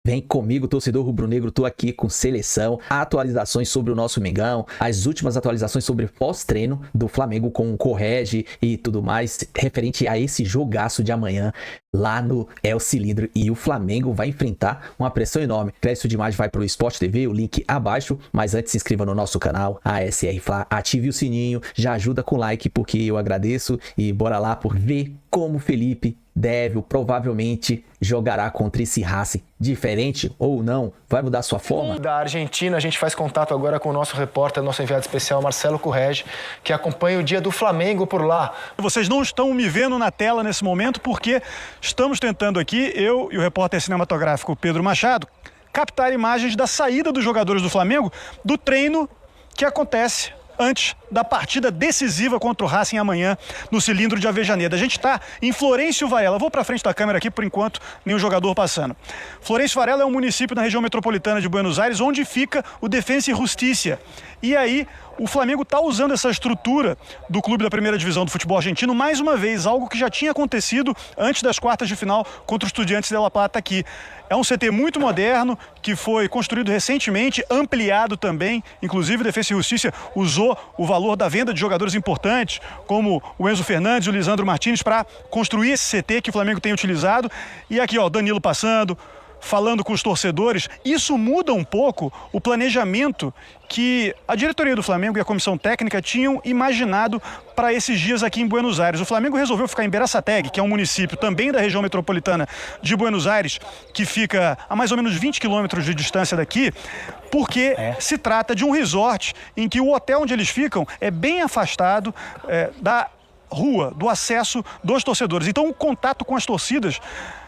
Vem comigo, torcedor rubro-negro, tô aqui com seleção, atualizações sobre o nosso Mengão, as últimas atualizações sobre pós-treino do Flamengo com o Correge e tudo mais, referente a esse jogaço de amanhã lá no El Cilindro. E o Flamengo vai enfrentar uma pressão enorme. Crédito de imagem vai pro Sport TV, o link abaixo, mas antes se inscreva no nosso canal, ASR Fla, ative o sininho, já ajuda com like, porque eu agradeço, e bora lá por ver como o Felipe provavelmente jogará contra esse Racing. Diferente ou não, vai mudar sua forma? Da Argentina, a gente faz contato agora com o nosso repórter, nosso enviado especial, Marcelo Correge, que acompanha o dia do Flamengo por lá. Vocês não estão me vendo na tela nesse momento porque estamos tentando aqui, eu e o repórter cinematográfico Pedro Machado, captar imagens da saída dos jogadores do Flamengo do treino que acontece antes da partida decisiva contra o Racing amanhã no Cilindro de Avejaneda. A gente está em Florencio Varela. Vou para frente da câmera aqui por enquanto, nenhum jogador passando. Florencio Varela é um município na região metropolitana de Buenos Aires, onde fica o Defensa e Justicia. E aí, o Flamengo está usando essa estrutura do clube da primeira divisão do futebol argentino mais uma vez, algo que já tinha acontecido antes das quartas de final contra os Estudiantes de La Plata aqui. É um CT muito moderno, que foi construído recentemente, ampliado também. Inclusive, o Defensa e Justiça usou o valor da venda de jogadores importantes, como o Enzo Fernandes e o Lisandro Martins, para construir esse CT que o Flamengo tem utilizado. E aqui, ó, Danilo passando, falando com os torcedores. Isso muda um pouco o planejamento que a diretoria do Flamengo e a comissão técnica tinham imaginado para esses dias aqui em Buenos Aires. O Flamengo resolveu ficar em Berazategui, que é um município também da região metropolitana de Buenos Aires, que fica a mais ou menos 20 quilômetros de distância daqui, porque se trata de um resort em que o hotel onde eles ficam é bem afastado da rua, do acesso dos torcedores. Então o contato com as torcidas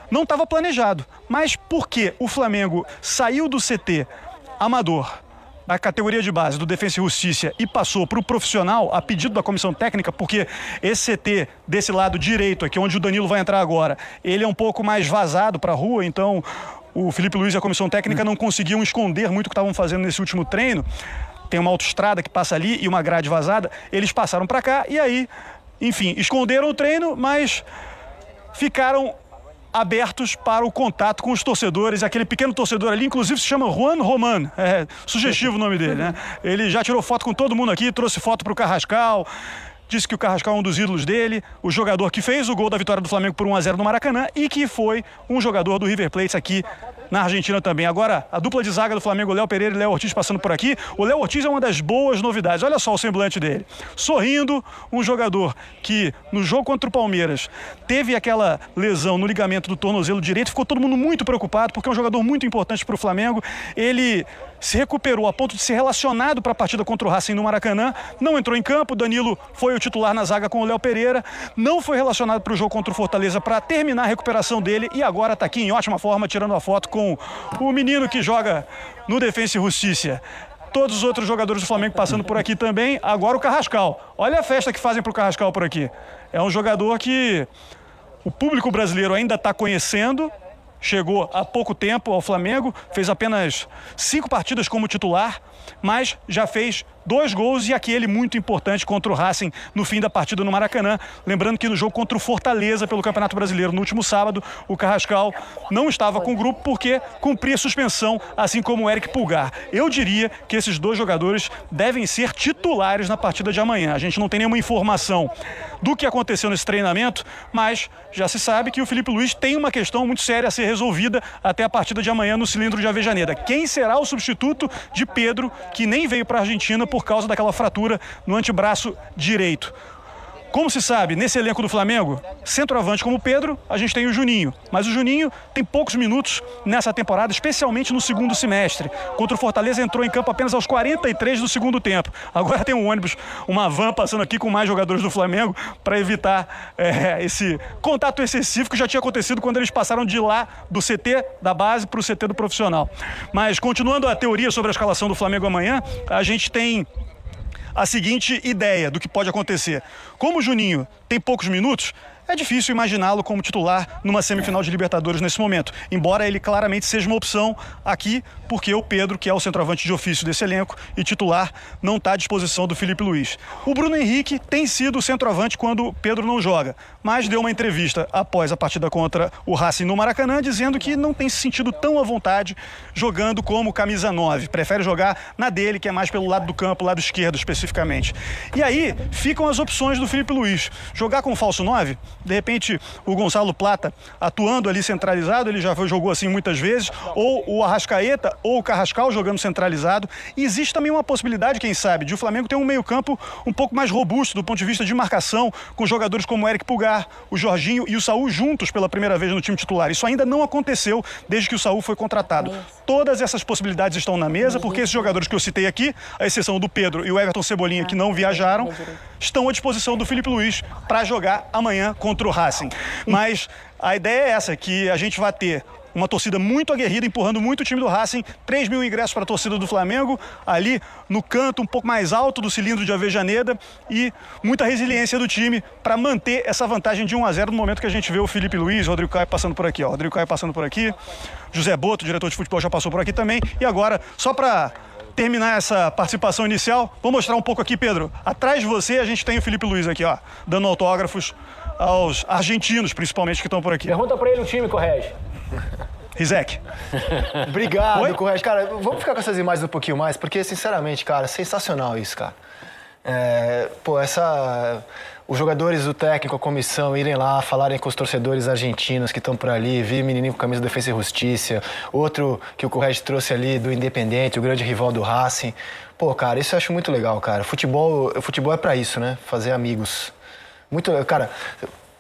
não estava planejado, mas porque o Flamengo saiu do CT amador, a categoria de base do Defensa e Justiça, e passou para o profissional a pedido da comissão técnica, porque esse CT desse lado direito aqui, onde o Danilo vai entrar agora, ele é um pouco mais vazado para a rua, então o Felipe Luiz e a comissão técnica não conseguiam esconder muito o que estavam fazendo nesse último treino. Tem uma autoestrada que passa ali e uma grade vazada, eles passaram para cá e aí, enfim, esconderam o treino, mas ficaram abertos para o contato com os torcedores. Aquele pequeno torcedor ali, inclusive, se chama Juan Roman. É sugestivo o nome dele, né? Ele já tirou foto com todo mundo aqui, trouxe foto para o Carrascal, disse que o Carrascal é um dos ídolos dele, o jogador que fez o gol da vitória do Flamengo por 1-0 no Maracanã e que foi um jogador do River Plate aqui na Argentina também. Agora, a dupla de zaga do Flamengo, Léo Pereira e Léo Ortiz passando por aqui. O Léo Ortiz é uma das boas novidades. Olha só o semblante dele. Sorrindo, um jogador que no jogo contra o Palmeiras teve aquela lesão no ligamento do tornozelo direito. Ficou todo mundo muito preocupado porque é um jogador muito importante para o Flamengo. Ele se recuperou a ponto de ser relacionado para a partida contra o Racing no Maracanã. Não entrou em campo. Danilo foi o titular na zaga com o Léo Pereira. Não foi relacionado para o jogo contra o Fortaleza para terminar a recuperação dele. E agora está aqui em ótima forma, tirando a foto com o menino que joga no Defensa e Justiça. Todos os outros jogadores do Flamengo passando por aqui também. Agora o Carrascal. Olha a festa que fazem para o Carrascal por aqui. É um jogador que o público brasileiro ainda está conhecendo. Chegou há pouco tempo ao Flamengo, fez apenas 5 partidas como titular, mas já fez 2 gols e aquele muito importante contra o Racing no fim da partida no Maracanã. Lembrando que no jogo contra o Fortaleza pelo Campeonato Brasileiro no último sábado, o Carrascal não estava com o grupo porque cumpria suspensão, assim como o Eric Pulgar. Eu diria que esses 2 jogadores devem ser titulares na partida de amanhã. A gente não tem nenhuma informação do que aconteceu nesse treinamento, mas já se sabe que o Felipe Luiz tem uma questão muito séria a ser resolvida até a partida de amanhã no Cilindro de Avejaneda. Quem será o substituto de Pedro, que nem veio para a Argentina por causa daquela fratura no antebraço direito? Como se sabe, nesse elenco do Flamengo, centroavante como o Pedro, a gente tem o Juninho. Mas o Juninho tem poucos minutos nessa temporada, especialmente no segundo semestre. Contra o Fortaleza entrou em campo apenas aos 43 do segundo tempo. Agora tem um ônibus, uma van passando aqui com mais jogadores do Flamengo para evitar esse contato excessivo que já tinha acontecido quando eles passaram de lá do CT da base para o CT do profissional. Mas continuando a teoria sobre a escalação do Flamengo amanhã, a gente tem a seguinte ideia do que pode acontecer. Como o Juninho tem poucos minutos, é difícil imaginá-lo como titular numa semifinal de Libertadores nesse momento, embora ele claramente seja uma opção aqui, porque o Pedro, que é o centroavante de ofício desse elenco e titular, não está à disposição do Felipe Luiz. O Bruno Henrique tem sido o centroavante quando o Pedro não joga, mas deu uma entrevista após a partida contra o Racing no Maracanã, dizendo que não tem se sentido tão à vontade jogando como camisa 9, prefere jogar na dele, que é mais pelo lado do campo, lado esquerdo especificamente. E aí ficam as opções do Felipe Luiz, jogar com falso 9, de repente o Gonçalo Plata atuando ali centralizado, ele já jogou assim muitas vezes, ou o Arrascaeta ou o Carrascal jogando centralizado. E existe também uma possibilidade, quem sabe, de o Flamengo ter um meio-campo um pouco mais robusto do ponto de vista de marcação, com jogadores como o Eric Pulgar, o Jorginho e o Saúl juntos pela primeira vez no time titular. Isso ainda não aconteceu desde que o Saúl foi contratado. Todas essas possibilidades estão na mesa, porque esses jogadores que eu citei aqui, à exceção do Pedro e o Everton Cebolinha, que não viajaram, estão à disposição do Felipe Luiz para jogar amanhã contra o Racing. Mas a ideia é essa, que a gente vai ter uma torcida muito aguerrida, empurrando muito o time do Racing, 3 mil ingressos para a torcida do Flamengo, ali no canto um pouco mais alto do cilindro de Avejaneda, e muita resiliência do time para manter essa vantagem de 1-0 no momento que a gente vê o Felipe Luiz, Rodrigo Caio passando por aqui, ó. Rodrigo Caio passando por aqui, José Boto, diretor de futebol, já passou por aqui também. E agora, só para terminar essa participação inicial, vou mostrar um pouco aqui, Pedro. Atrás de você a gente tem o Felipe Luiz aqui, ó, dando autógrafos aos argentinos, principalmente, que estão por aqui. Pergunta pra ele o time, Correge. Rizek. Obrigado, Correge. Cara, vamos ficar com essas imagens um pouquinho mais, porque, sinceramente, cara, sensacional isso, cara. Os jogadores, o técnico, a comissão, irem lá, falarem com os torcedores argentinos que estão por ali, vi menininho com camisa da Defesa e Justiça, outro que o Correge trouxe ali do Independente, o grande rival do Racing. Pô, cara, isso eu acho muito legal, cara. Futebol é pra isso, né? Fazer amigos. Cara,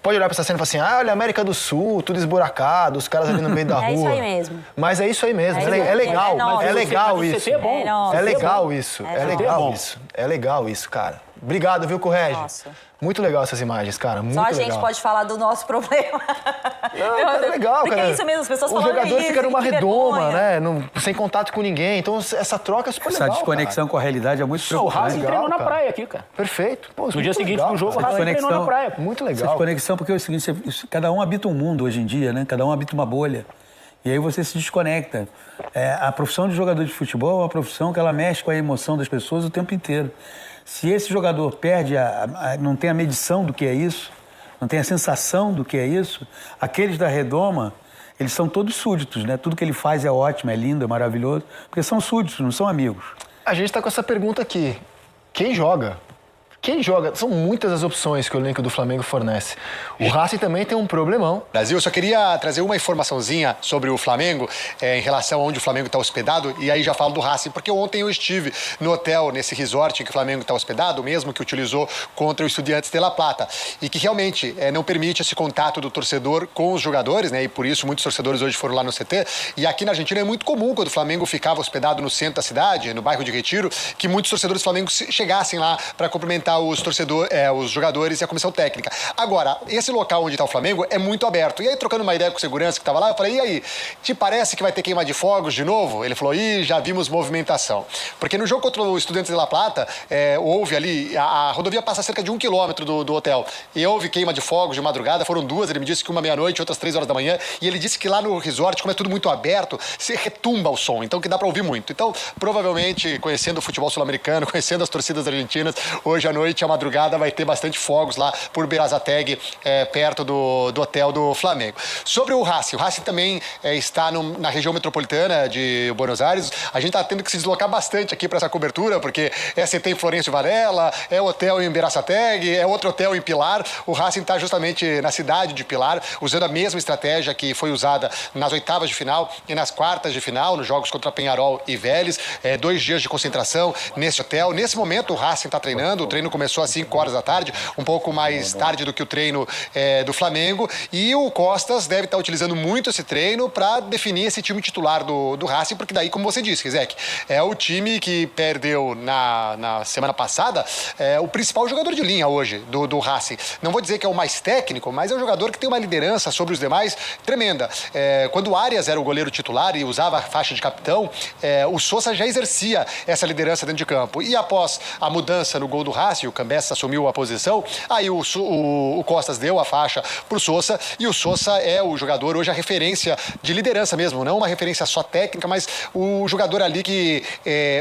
pode olhar pra essa cena e falar assim, olha, América do Sul, tudo esburacado, os caras ali no meio da rua. É isso aí mesmo. Mas é isso aí mesmo, é legal, é legal isso. É legal isso, é legal isso. É legal isso, cara. Obrigado, viu, Correge? Nossa. Muito legal essas imagens, cara, muito legal. legal. Só a gente pode falar do nosso problema. Não, cara, é legal, porque cara. É isso mesmo, as pessoas falando isso. O jogador fica numa redoma, vergonha. né? Sem contato com ninguém. Então, essa troca é super legal, essa desconexão com a realidade é muito preocupante. O Racing treinou na praia aqui, cara. Perfeito. Pô, no dia seguinte do jogo, o Racing treinou na praia. Muito legal. Essa desconexão, porque é o seguinte, cada um habita um mundo hoje em dia, né? Cada um habita uma bolha. E aí você se desconecta. A profissão de jogador de futebol é uma profissão que ela mexe com a emoção das pessoas o tempo inteiro. Se esse jogador perde, não tem a medição do que é isso, não tem a sensação do que é isso, aqueles da redoma, eles são todos súditos, né? Tudo que ele faz é ótimo, é lindo, é maravilhoso, porque são súditos, não são amigos. A gente está com essa pergunta aqui. Quem joga? Quem joga? São muitas as opções que o elenco do Flamengo fornece. O Racing também tem um problemão. Brasil, eu só queria trazer uma informaçãozinha sobre o Flamengo, em relação a onde o Flamengo está hospedado, e aí já falo do Racing, porque ontem eu estive no hotel, nesse resort em que o Flamengo está hospedado, o mesmo que utilizou contra o Estudiantes de La Plata, e que realmente não permite esse contato do torcedor com os jogadores, né? E por isso muitos torcedores hoje foram lá no CT, e aqui na Argentina é muito comum, quando o Flamengo ficava hospedado no centro da cidade, no bairro de Retiro, que muitos torcedores do Flamengo chegassem lá para cumprimentar os jogadores e a comissão técnica. Agora, esse local onde está o Flamengo é muito aberto. E aí, trocando uma ideia com o segurança que estava lá, eu falei, e aí, te parece que vai ter queima de fogos de novo? Ele falou, já vimos movimentação. Porque no jogo contra o Estudiantes de La Plata, houve ali, a rodovia passa cerca de 1 quilômetro do hotel, e houve queima de fogos de madrugada, foram 2, ele me disse que uma meia-noite, outras 3 horas da manhã, e ele disse que lá no resort, como é tudo muito aberto, se retumba o som, então que dá para ouvir muito. Então, provavelmente, conhecendo o futebol sul-americano, conhecendo as torcidas argentinas, hoje à noite, a madrugada vai ter bastante fogos lá por Berazategui, perto do hotel do Flamengo. Sobre o Racing também está na região metropolitana de Buenos Aires. A gente está tendo que se deslocar bastante aqui para essa cobertura, porque CT em Florencio Varela, hotel em Berazategui, outro hotel em Pilar. O Racing está justamente na cidade de Pilar, usando a mesma estratégia que foi usada nas oitavas de final e nas quartas de final, nos jogos contra Peñarol e Vélez. 2 dias de concentração nesse hotel. Nesse momento, o Racing está treinando. O treino começou às 5 horas da tarde, um pouco mais tarde do que o treino do Flamengo, e o Costas deve estar utilizando muito esse treino para definir esse time titular do Racing, porque daí, como você disse, Rizek, é o time que perdeu na semana passada o principal jogador de linha hoje do Racing. Não vou dizer que é o mais técnico, mas é um jogador que tem uma liderança sobre os demais tremenda. Quando o Arias era o goleiro titular e usava a faixa de capitão, o Sosa já exercia essa liderança dentro de campo, e após a mudança no gol do Racing, Rossi, o Cambessa assumiu a posição, aí o Costas deu a faixa pro Sousa, e o Sousa é o jogador hoje, a referência de liderança mesmo, não uma referência só técnica, mas o jogador ali que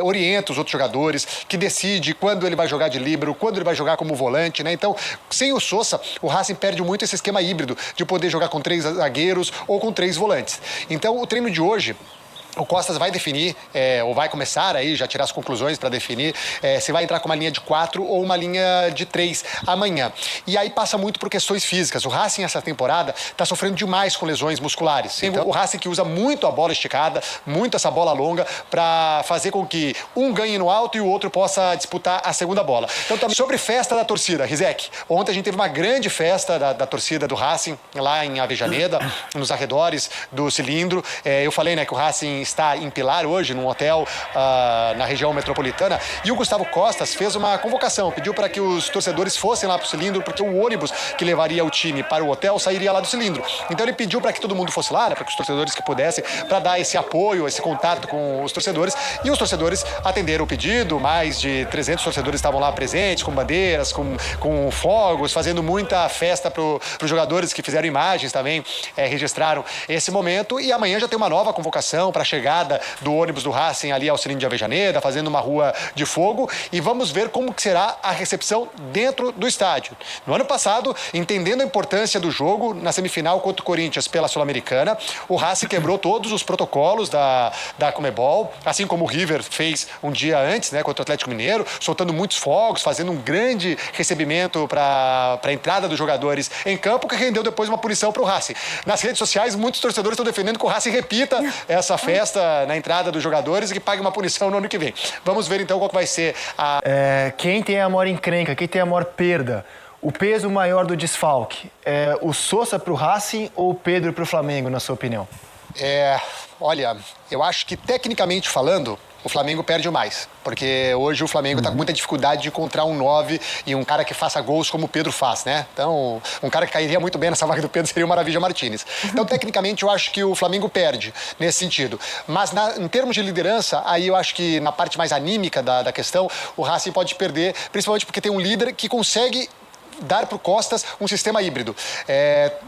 orienta os outros jogadores, que decide quando ele vai jogar de líbero, quando ele vai jogar como volante, né? Então, sem o Sousa, o Racing perde muito esse esquema híbrido de poder jogar com 3 zagueiros ou com 3 volantes. Então, o treino de hoje, o Costas vai definir, ou vai começar aí, já tirar as conclusões para definir, se vai entrar com uma linha de 4 ou uma linha de 3 amanhã. E aí passa muito por questões físicas. O Racing, essa temporada, está sofrendo demais com lesões musculares. Então, o Racing que usa muito a bola esticada, muito essa bola longa, para fazer com que um ganhe no alto e o outro possa disputar a segunda bola. Então, também sobre festa da torcida, Rizek. Ontem a gente teve uma grande festa da torcida do Racing, lá em Avejaneda, nos arredores do Cilindro. Eu falei, né, que o Racing está em Pilar hoje, num hotel na região metropolitana, e o Gustavo Costas fez uma convocação, pediu para que os torcedores fossem lá para o Cilindro, porque o ônibus que levaria o time para o hotel sairia lá do Cilindro. Então ele pediu para que todo mundo fosse lá, né, para que os torcedores que pudessem, para dar esse apoio, esse contato com os torcedores, e os torcedores atenderam o pedido. Mais de 300 torcedores estavam lá presentes, com bandeiras, com fogos, fazendo muita festa para os jogadores que fizeram imagens também, registraram esse momento, e amanhã já tem uma nova convocação para a chegada do ônibus do Racing ali ao Cilindro de Avejaneda, fazendo uma rua de fogo, e vamos ver como que será a recepção dentro do estádio. No ano passado, entendendo a importância do jogo, na semifinal contra o Corinthians pela Sul-Americana, o Racing quebrou todos os protocolos da Conmebol, assim como o River fez um dia antes, né, contra o Atlético Mineiro, soltando muitos fogos, fazendo um grande recebimento para a entrada dos jogadores em campo, que rendeu depois uma punição para o Racing. Nas redes sociais, muitos torcedores estão defendendo que o Racing repita essa festa na entrada dos jogadores e que pague uma punição no ano que vem. Vamos ver então qual que vai ser a... Quem tem a maior encrenca, quem tem a maior perda, o peso maior do desfalque, o Sousa pro Racing ou o Pedro pro Flamengo, na sua opinião? Olha, eu acho que tecnicamente falando, o Flamengo perde mais, porque hoje o Flamengo está com muita dificuldade de encontrar um 9 e um cara que faça gols como o Pedro faz, né? Então, um cara que cairia muito bem nessa vaga do Pedro seria o Maravilha Martínez. Então, tecnicamente, eu acho que o Flamengo perde nesse sentido. Mas, em termos de liderança, aí eu acho que na parte mais anímica da questão, o Racing pode perder, principalmente porque tem um líder que consegue dar para o Costas um sistema híbrido.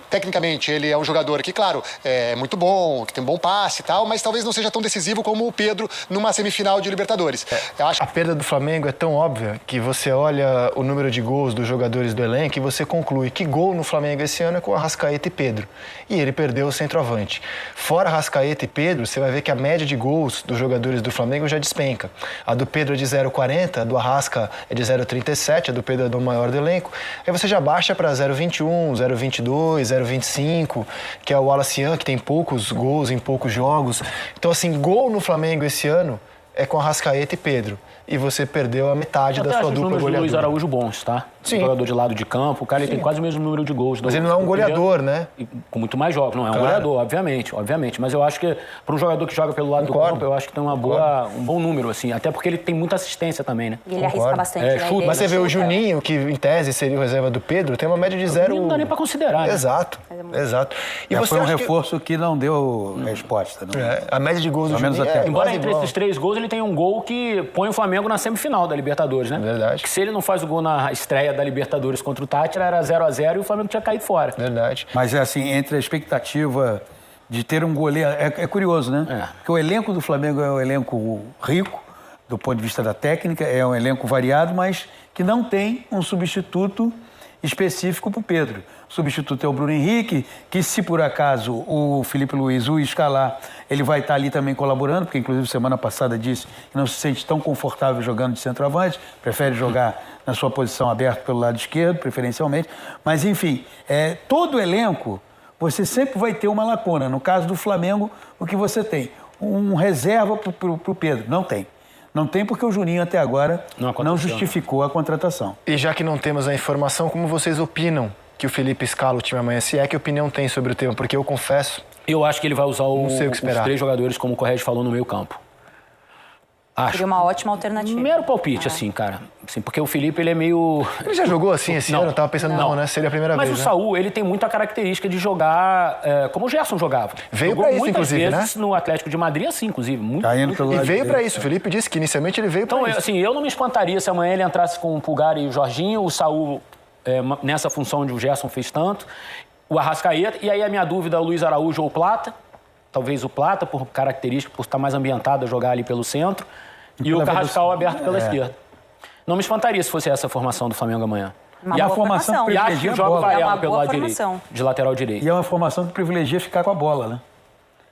Tecnicamente, ele é um jogador que, claro, é muito bom, que tem um bom passe e tal, mas talvez não seja tão decisivo como o Pedro numa semifinal de Libertadores. Eu acho... A perda do Flamengo é tão óbvia que você olha o número de gols dos jogadores do elenco e você conclui que gol no Flamengo esse ano é com Arrascaeta e Pedro. E ele perdeu o centroavante. Fora Arrascaeta e Pedro, você vai ver que a média de gols dos jogadores do Flamengo já despenca. A do Pedro é de 0,40, a do Arrasca é de 0,37, a do Pedro é do maior do elenco. Aí você já baixa para 0,21, 0,22, 0,25, que é o Wallace Young, que tem poucos gols em poucos jogos. Então, assim, gol no Flamengo esse ano é com Arrascaeta e Pedro. E você perdeu a metade da sua dupla goleadora. Luiz Araújo bons, tá? Sim. Jogador de lado de campo, o cara ele tem quase o mesmo número de gols. Mas ele não é um goleador, né? Com muito mais jogos. Não é um goleador, obviamente. Mas eu acho que para um jogador que joga pelo lado do campo, eu acho que tem um bom número, assim. Até porque ele tem muita assistência também, né? E ele arrisca bastante, né? Chuta. Mas você vê o Juninho, que em tese seria o reserva do Pedro, tem uma média de 0... Não dá nem para considerar, né? Exato. E você foi um reforço que não deu resposta. Não? A média de gols do Juninho Embora entre esses 3 gols, ele tem um gol que põe o Flamengo na semifinal da Libertadores, né? Verdade. Que se ele não faz o gol na estreia da Libertadores contra o Tátira, era 0-0 e o Flamengo tinha caído fora. Verdade. Mas é assim, entre a expectativa de ter um goleiro... É curioso, né? Porque o elenco do Flamengo é um elenco rico, do ponto de vista da técnica, é um elenco variado, mas que não tem um substituto específico para o Pedro. O substituto é o Bruno Henrique, que se por acaso o Felipe Luiz o escalar, ele vai estar ali também colaborando, porque inclusive semana passada disse que não se sente tão confortável jogando de centroavante, prefere jogar na sua posição aberta pelo lado esquerdo, preferencialmente. Mas enfim, todo elenco, você sempre vai ter uma lacuna. No caso do Flamengo, o que você tem? Um reserva para o Pedro. Não tem. Não tem porque o Juninho até agora não justificou a contratação. E já que não temos a informação, como vocês opinam que o Felipe escala o time amanhã? Se é que opinião tem sobre o tema? Porque eu confesso... Eu acho que ele vai usar os 3 jogadores, como o Corrêa falou, no meio campo. Seria uma ótima alternativa. Primeiro palpite, assim, cara. Assim, porque o Felipe, ele é meio... Ele já jogou assim esse ano? Eu tava pensando, não, né? Seria a primeira Mas vez, o né? Saul, ele tem muita característica de jogar como o Gerson jogava. Veio Jogou pra isso, muitas inclusive, vezes no Atlético de Madrid, assim, inclusive. Muito, Tá indo muito. pelo E lado veio direito. pra isso. O Felipe disse que inicialmente ele veio pra Então, isso. assim, eu não me espantaria se amanhã ele entrasse com o Pulgar e o Jorginho, o Saul nessa função onde o Gerson fez tanto, o Arrascaeta, e aí a minha dúvida, o Luiz Araújo ou o Plata, talvez o Plata, por característica, por estar mais ambientado a jogar ali pelo centro, e o Carrascal aberto pela esquerda. Não me espantaria se fosse essa a formação do Flamengo amanhã. Uma E a boa formação formação. E acho que o jogo bola. É uma Varela pelo boa lado direito, formação. de lateral direito. E é uma formação que privilegia ficar com a bola, né?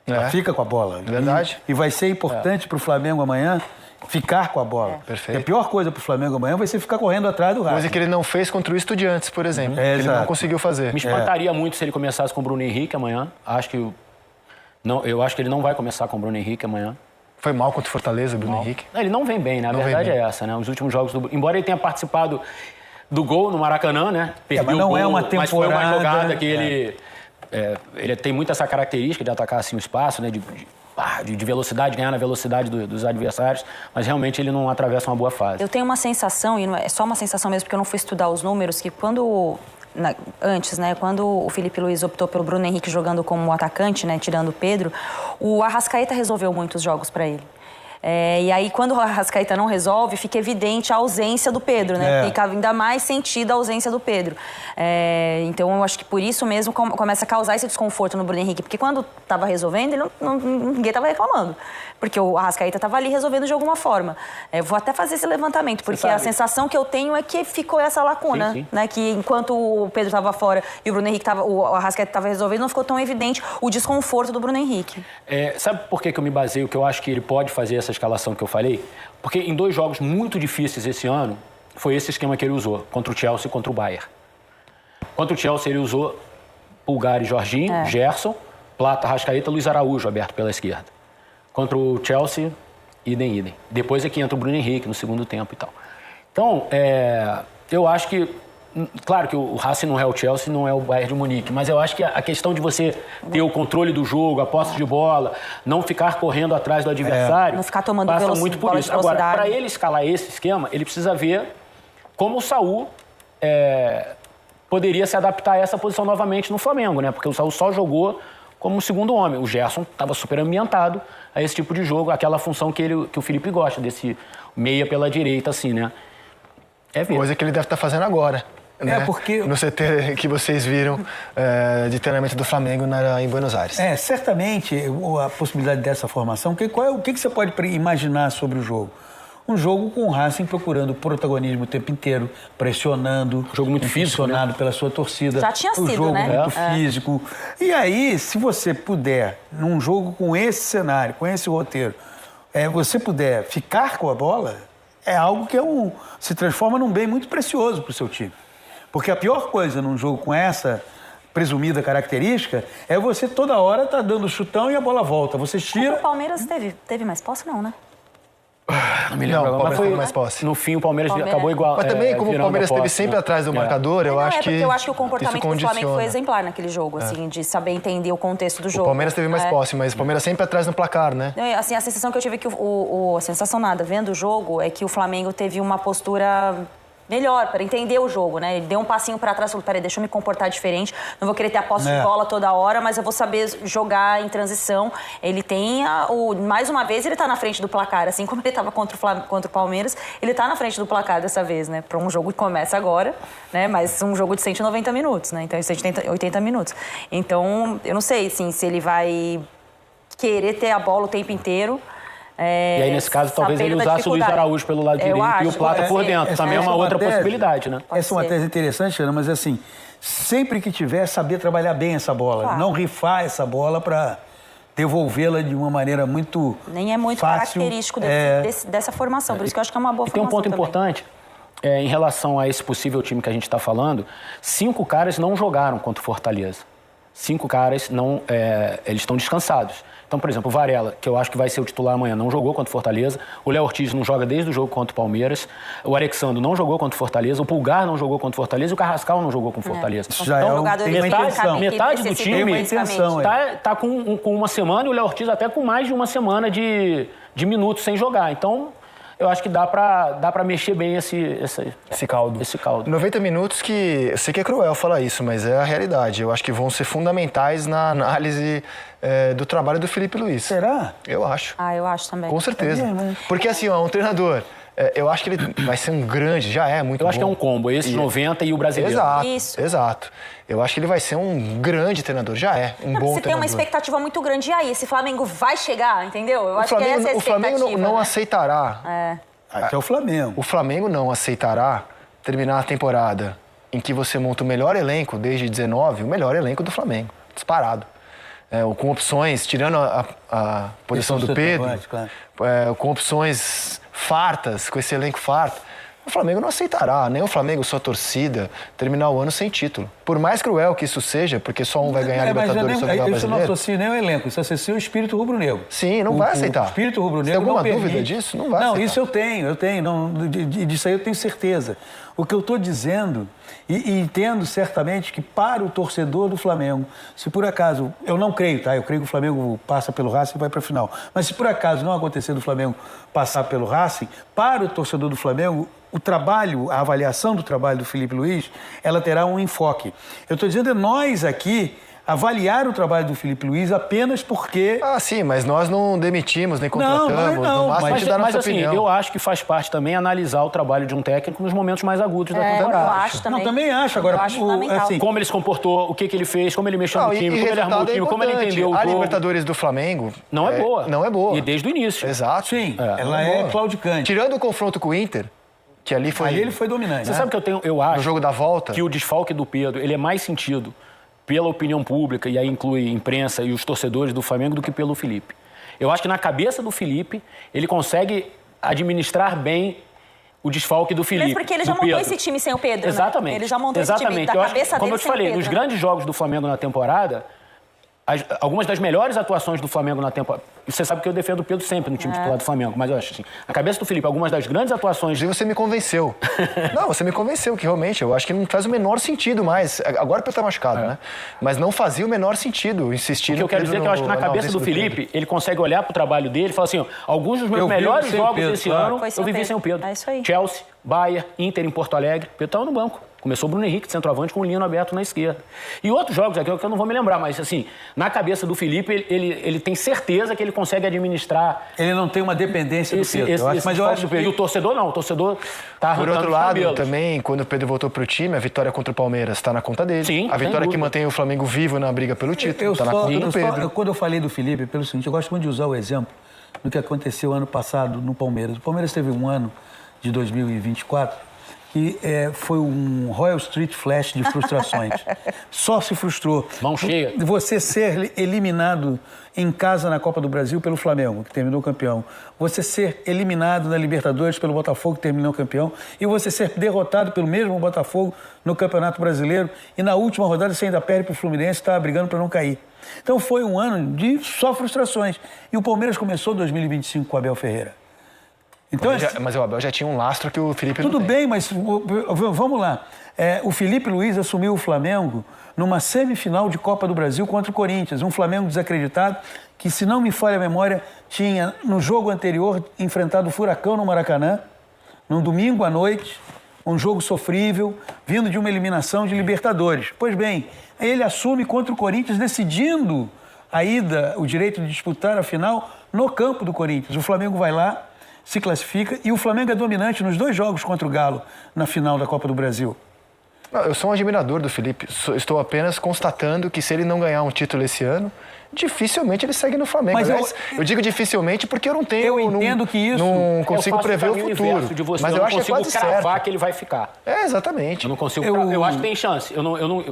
Ela fica com a bola. Verdade. E vai ser importante para o Flamengo amanhã ficar com a bola. Perfeito. E a pior coisa para o Flamengo amanhã vai ser ficar correndo atrás do Racing. Coisa que ele não fez contra o Estudiantes, por exemplo. que ele não exato. conseguiu fazer. Me espantaria muito se ele começasse com o Bruno Henrique amanhã. Eu acho que ele não vai começar com o Bruno Henrique amanhã. Foi mal contra o Fortaleza, o Bruno Henrique. Ele não vem bem, né? A Não vem verdade bem. é essa, né? Os últimos jogos embora ele tenha participado do gol no Maracanã, né? Perdeu mas não o gol, é uma mas foi uma temporada, jogada que ele tem muito essa característica de atacar assim o espaço, né? De velocidade, ganhar na velocidade dos adversários, mas realmente ele não atravessa uma boa fase. Eu tenho uma sensação, e não é só uma sensação mesmo, porque eu não fui estudar os números, que antes, né, quando o Felipe Luiz optou pelo Bruno Henrique jogando como atacante, né, tirando o Pedro, o Arrascaeta resolveu muitos jogos para ele. E aí, quando o Arrascaeta não resolve, fica evidente a ausência do Pedro, né? Fica ainda mais sentido a ausência do Pedro. Então, eu acho que por isso mesmo começa a causar esse desconforto no Bruno Henrique. Porque quando estava resolvendo, ninguém estava reclamando. Porque o Arrascaeta estava ali resolvendo de alguma forma. Vou até fazer esse levantamento, porque a sensação que eu tenho é que ficou essa lacuna. Sim. Né? Que enquanto o Pedro estava fora e o Bruno Henrique o Arrascaeta estava resolvendo, não ficou tão evidente o desconforto do Bruno Henrique. Sabe por que eu me baseio que eu acho que ele pode fazer essa escalação que eu falei? Porque em 2 jogos muito difíceis esse ano, foi esse esquema que ele usou, contra o Chelsea e contra o Bayern. Contra o Chelsea ele usou Pulgar e Jorginho, Gerson, Plata, Arrascaeta, Luiz Araújo aberto pela esquerda. Contra o Chelsea, idem. Depois é que entra o Bruno Henrique no segundo tempo e tal. Então, eu acho que... Claro que o Racing não é o Chelsea, não é o Bayern de Munique, mas eu acho que a questão de você ter o controle do jogo, a posse de bola, não ficar correndo atrás do adversário, não ficar tomando passa muito por bola isso. de velocidade. Agora, para ele escalar esse esquema, ele precisa ver como o Saul poderia se adaptar a essa posição novamente no Flamengo, né? Porque o Saul só jogou como segundo homem. O Gerson estava super ambientado a esse tipo de jogo, aquela função que o Felipe gosta, desse meia pela direita, assim, né? Coisa que ele deve estar fazendo agora. Né? porque... No CT que vocês viram de treinamento do Flamengo em Buenos Aires. Certamente a possibilidade dessa formação. O que você pode imaginar sobre o jogo? Um jogo com o Racing procurando protagonismo o tempo inteiro, pressionando. Jogo muito físico, pressionado pela sua torcida. Já tinha sido, um jogo né? muito físico. E aí, se você puder, num jogo com esse cenário, com esse roteiro, você puder ficar com a bola, é algo que se transforma num bem muito precioso para o seu time. Porque a pior coisa num jogo com essa presumida característica é você toda hora tá dando chutão e a bola volta. Você tira... O Palmeiras teve mais posse, não, né? Não me lembro Não, o agora, Palmeiras teve mais posse. No fim, o Palmeiras acabou igual. Mas também, como o virando Palmeiras a posse, esteve sempre né? atrás do marcador, eu acho que porque eu acho que o isso comportamento do Flamengo condiciona. foi exemplar naquele jogo, assim, de saber entender o contexto do jogo. O Palmeiras teve mais posse, mas o Palmeiras sempre atrás no placar, né? Assim, a sensação que eu tive é que a sensação nada, vendo o jogo, é que o Flamengo teve uma postura melhor para entender o jogo, né? Ele deu um passinho para trás, falou, peraí, deixa eu me comportar diferente, não vou querer ter a posse de bola toda hora, mas eu vou saber jogar em transição. Ele tem, mais uma vez, ele tá na frente do placar, assim como ele estava contra o Palmeiras, ele tá na frente do placar dessa vez, né? Para um jogo que começa agora, né? Mas um jogo de 190 minutos, né? Então, 180 minutos. Então, eu não sei, assim, se ele vai querer ter a bola o tempo inteiro. E aí, nesse caso, talvez ele usasse o Luiz Araújo pelo lado direito e o Plata por dentro. Também é uma outra possibilidade, né? Essa é uma tese interessante, Ana, mas assim, sempre que tiver, saber trabalhar bem essa bola. Claro. Não rifar essa bola para devolvê-la de uma maneira muito nem é muito fácil. Característico dessa formação, por isso que eu acho que é uma boa Tem um formação ponto também. importante, em relação a esse possível time que a gente está falando, 5 caras não jogaram contra o Fortaleza. 5 caras eles estão descansados. Então, por exemplo, o Varela, que eu acho que vai ser o titular amanhã, não jogou contra o Fortaleza. O Léo Ortiz não joga desde o jogo contra o Palmeiras. O Alexandre não jogou contra o Fortaleza. O Pulgar não jogou contra o Fortaleza. E o Carrascal não jogou com o Fortaleza. Já Então, metade do time está com uma semana e o Léo Ortiz até com mais de uma semana de minutos sem jogar. Então, eu acho que dá pra mexer bem esse caldo. 90 minutos que... Eu sei que é cruel falar isso, mas é a realidade. Eu acho que vão ser fundamentais na análise do trabalho do Felipe Luiz. Será? Eu acho. Eu acho também. Com certeza. Porque assim, um treinador... eu acho que ele vai ser um grande, já é muito bom. Eu acho que é um combo, esses 90 e o brasileiro. Exato. Eu acho que ele vai ser um grande treinador, já é um bom treinador. Você tem uma expectativa muito grande, e aí, esse Flamengo vai chegar, entendeu? Eu acho que essa é a expectativa. O Flamengo não aceitará. Aqui é o Flamengo. O Flamengo não aceitará terminar a temporada em que você monta o melhor elenco desde 19, o melhor elenco do Flamengo, disparado. Com opções, tirando a posição do Pedro, com opções fartas, com esse elenco farto. O Flamengo não aceitará, nem o Flamengo, sua torcida, terminar o ano sem título. Por mais cruel que isso seja, porque só um vai ganhar a Libertadores e só vai ganhar o Isso Brasileiro. não associa nem o elenco, isso associa o espírito rubro-negro. Sim, não vai aceitar. O espírito rubro-negro tem alguma não permite. dúvida disso? Não vai aceitar. Não, isso eu tenho. Não, disso aí eu tenho certeza. O que eu estou dizendo, e entendo certamente que para o torcedor do Flamengo, se por acaso, eu não creio, tá? Eu creio que o Flamengo passa pelo Racing e vai para a final. Mas se por acaso não acontecer do Flamengo passar pelo Racing, para o torcedor do Flamengo, o trabalho, a avaliação do trabalho do Felipe Luiz, ela terá um enfoque. Eu estou dizendo, nós aqui avaliar o trabalho do Felipe Luiz apenas porque... Sim, mas nós não demitimos, nem contratamos. Não. Mas assim, eu acho que faz parte também analisar o trabalho de um técnico nos momentos mais agudos da temporada. Eu acho também. Não, também acho. Agora, assim, como ele se comportou, o que ele fez, como ele mexeu no time, como ele armou o time, como ele entendeu o jogo. A Libertadores do Flamengo... Não é boa. Não é boa. E desde o início. Exato. Sim, ela é claudicante. Tirando o confronto com o Inter, que ali ele foi dominante. Você sabe que eu acho no jogo da volta, que o desfalque do Pedro, ele é mais sentido pela opinião pública, e aí inclui imprensa e os torcedores do Flamengo, do que pelo Felipe. Eu acho que na cabeça do Felipe, ele consegue administrar bem o desfalque do Felipe. Mas porque ele já montou esse time sem o Pedro, Exatamente. Né? Ele já montou esse time da cabeça dele. Como eu te falei, nos grandes jogos do Flamengo na temporada, algumas das melhores atuações do Flamengo na temporada... Você sabe que eu defendo o Pedro sempre no time titular do Flamengo, mas eu acho assim, na cabeça do Felipe, algumas das grandes atuações... E você me convenceu. Não, você me convenceu que realmente, eu acho que não faz o menor sentido mais. Agora o Pedro tá machucado, né? Mas não fazia o menor sentido insistir no Pedro. O que eu quero dizer é que eu acho que na cabeça do Felipe, ele consegue olhar pro trabalho dele e falar assim, alguns dos meus melhores jogos desse ano, eu vivi sem o Pedro. É isso aí. Chelsea, Bahia, Inter em Porto Alegre, o Pedro estava no banco. Começou o Bruno Henrique, de centroavante, com o Lino aberto na esquerda. E outros jogos aqui que eu não vou me lembrar, mas assim, na cabeça do Felipe, ele tem certeza que ele consegue administrar... Ele não tem uma dependência do Pedro. E o torcedor não, o torcedor tá Por outro lado, também, quando o Pedro voltou pro time, a vitória contra o Palmeiras está na conta dele. Sim, a vitória que mantém o Flamengo vivo na briga pelo título está na conta do Pedro. Quando eu falei do Felipe, pelo seguinte, eu gosto muito de usar o exemplo do que aconteceu ano passado no Palmeiras. O Palmeiras teve um ano de 2024 que foi um Royal Street Flash de frustrações. Só se frustrou. Mão cheia. Você ser eliminado em casa na Copa do Brasil pelo Flamengo, que terminou campeão. Você ser eliminado na Libertadores pelo Botafogo, que terminou campeão. E você ser derrotado pelo mesmo Botafogo no Campeonato Brasileiro. E na última rodada você ainda perde para o Fluminense, estava brigando para não cair. Então foi um ano de só frustrações. E o Palmeiras começou 2025 com o Abel Ferreira. Então, mas o Abel já tinha um lastro que o Felipe Tudo bem, mas vamos lá. O Felipe Luiz assumiu o Flamengo numa semifinal de Copa do Brasil contra o Corinthians. Um Flamengo desacreditado que, se não me falha a memória, tinha, no jogo anterior, enfrentado o Furacão no Maracanã, num domingo à noite, um jogo sofrível, vindo de uma eliminação de Libertadores. Pois bem, ele assume contra o Corinthians, decidindo a ida, o direito de disputar a final no campo do Corinthians. O Flamengo vai lá, se classifica, e o Flamengo é dominante nos 2 jogos contra o Galo na final da Copa do Brasil. Não, eu sou um admirador do Felipe. Estou apenas constatando que, se ele não ganhar um título esse ano, dificilmente ele segue no Flamengo. Mas eu digo dificilmente porque eu não tenho... Eu entendo que isso... Não consigo prever o futuro. Mas eu acho que é quase certo. Eu não consigo cravar que ele vai ficar. Exatamente. Eu não consigo eu acho que tem chance.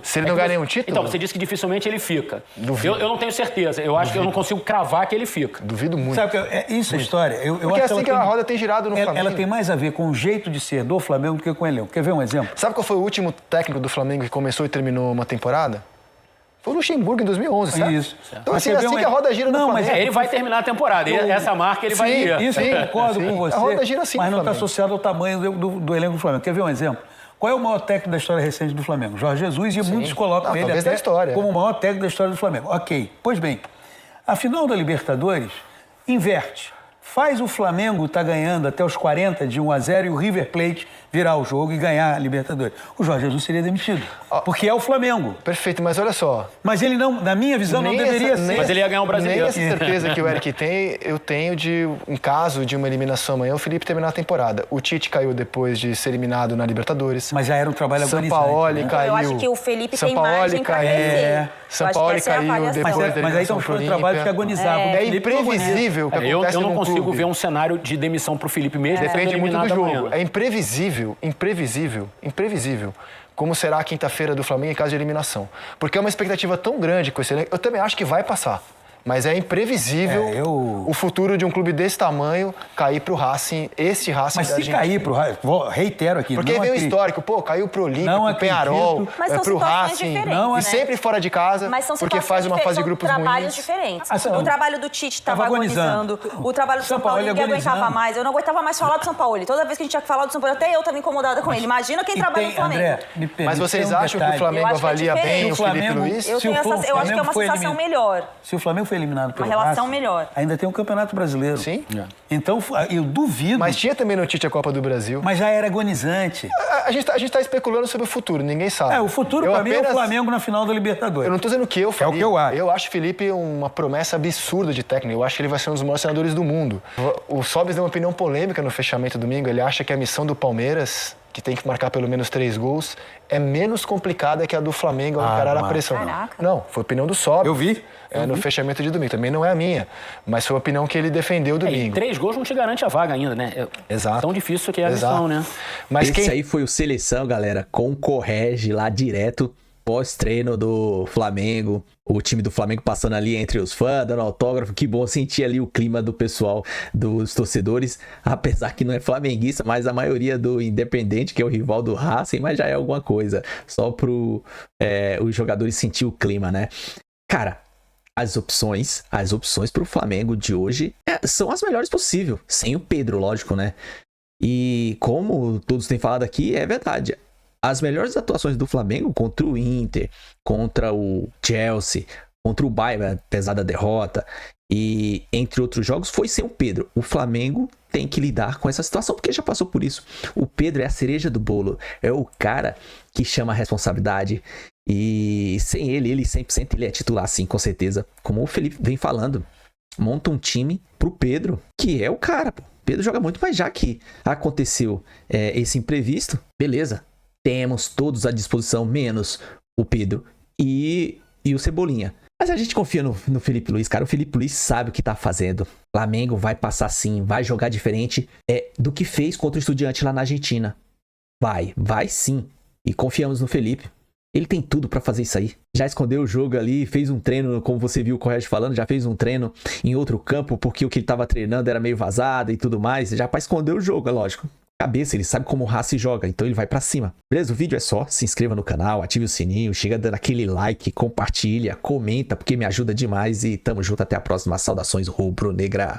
Se ele não ganhar nenhum título... Então, você disse que dificilmente ele fica. Duvido. Eu não tenho certeza. Eu acho que eu não consigo cravar que ele fica. Duvido muito. Sabe, isso é história. Porque é assim que a roda tem girado no Flamengo. Ela tem mais a ver com o jeito de ser do Flamengo do que com o elenco. Quer ver um exemplo? Sabe qual foi o último técnico do Flamengo que começou e terminou uma temporada? Foi o Luxemburgo em 2011, certo? Isso. Então, assim que a roda gira no Flamengo. mas Ele vai terminar a temporada. Essa marca ele vai ter. Isso eu concordo com você. A roda gira assim, mas não está Flamengo. associado ao tamanho do elenco do Flamengo. Quer ver um exemplo? Qual é o maior técnico da história recente do Flamengo? Jorge Jesus, e muitos colocam ele talvez até da história, como o maior técnico da história do Flamengo. Ok. Pois bem, a final da Libertadores inverte. Faz o Flamengo estar ganhando até os 40 de 1-0 e o River Plate virar o jogo e ganhar a Libertadores. O Jorge Jesus seria demitido, porque é o Flamengo. Perfeito, mas olha só. Mas ele não, na minha visão, não deveria ser. Mas ele ia ganhar um brasileiro. Nem essa certeza que o Eric tem, eu tenho de, em caso de uma eliminação amanhã, o Felipe terminar a temporada. O Tite caiu depois de ser eliminado na Libertadores. Mas já era um trabalho agonizante. Sampaoli caiu. Eu acho que o Felipe tem Sampaoli margem pra crescer. Sampaoli caiu depois da Mas aí eliminação então foi um olímpica. trabalho que agonizava. É imprevisível o que acontece Eu não num consigo clube. ver um cenário de demissão pro Felipe mesmo. Depende sendo muito do eliminado jogo. amanhã. É imprevisível. Como será a quinta-feira do Flamengo em caso de eliminação. Porque é uma expectativa tão grande com esse elenco. Eu também acho que vai passar. Mas é imprevisível o futuro de um clube desse tamanho cair pro Racing, esse Racing Mas da se Argentina. cair pro Racing, reitero aqui, Porque não vem o acredito. histórico, caiu pro Olímpico, Não pro Peñarol, Mas são pro situações Racing, diferentes, e sempre fora de casa, Mas são porque faz uma fase de grupos são trabalhos ruins. diferentes. Ah, O trabalho do Tite estava agonizando. O trabalho do São Paulo ninguém aguentava mais. Eu não aguentava mais falar do São Paulo. Toda vez que a gente tinha que falar do São Paulo, até eu estava incomodada com ele. Imagina quem trabalha no Flamengo. André, me permite, Mas vocês tem um acham que o detalhe. Flamengo Eu acho que é avalia diferente. bem o O Felipe Flamengo- Luiz? Eu acho que é uma sensação melhor. Se o Flamengo foi eliminado pelo Uma relação Racing, melhor. ainda tem um Campeonato Brasileiro. Sim. Então, eu duvido. Mas tinha também no Tite a Copa do Brasil. Mas já era agonizante. A gente tá especulando sobre o futuro, ninguém sabe. O futuro pra mim é o Flamengo na final da Libertadores. Eu não tô dizendo que eu faria. o que eu acho. Eu acho o Felipe uma promessa absurda de técnico. Eu acho que ele vai ser um dos maiores treinadores do mundo. O Sobis deu uma opinião polêmica no fechamento domingo. Ele acha que a missão do Palmeiras, que tem que marcar pelo menos 3 gols, é menos complicada que a do Flamengo ao encarar a pressão. Caraca. Não, foi a opinião do Sobis. Eu vi. No fechamento de domingo. Também não é a minha, mas foi a opinião que ele defendeu domingo. 3 gols não te garante a vaga ainda, né? Exato. Tão difícil que é a missão, né? Mas Esse aí foi o Seleção, galera, com o Correge lá direto pós-treino do Flamengo. O time do Flamengo passando ali entre os fãs, dando autógrafo. Que bom sentir ali o clima do pessoal, dos torcedores. Apesar que não é flamenguista, mas a maioria do Independente, que é o rival do Racing, mas já é alguma coisa. Só pro os jogadores sentir o clima, né? Cara, as opções pro Flamengo de hoje são as melhores possível. Sem o Pedro, lógico, né? E como todos têm falado aqui, é verdade. As melhores atuações do Flamengo contra o Inter, contra o Chelsea, contra o Bayern, apesar da derrota, e entre outros jogos, foi sem o Pedro. O Flamengo tem que lidar com essa situação, porque já passou por isso. O Pedro é a cereja do bolo, é o cara que chama a responsabilidade. E sem ele 100% ele é titular, sim, com certeza. Como o Felipe vem falando, monta um time pro Pedro, que é o cara, pô. Pedro joga muito, mas já que aconteceu esse imprevisto, beleza. Temos todos à disposição, menos o Pedro e o Cebolinha. Mas a gente confia no Felipe Luiz, cara. O Felipe Luiz sabe o que tá fazendo. O Flamengo vai passar sim, vai jogar diferente do que fez contra o Estudiantes lá na Argentina. Vai sim. E confiamos no Felipe. Ele tem tudo pra fazer isso aí. Já escondeu o jogo ali, fez um treino, como você viu o Correge falando, já fez um treino em outro campo, porque o que ele tava treinando era meio vazado e tudo mais. Já pra esconder o jogo, é lógico. Cabeça, ele sabe como o Racing joga, então ele vai pra cima. Beleza? O vídeo é só, se inscreva no canal, ative o sininho, chega dando aquele like, compartilha, comenta, porque me ajuda demais e tamo junto, até a próxima. Saudações rubro-negra.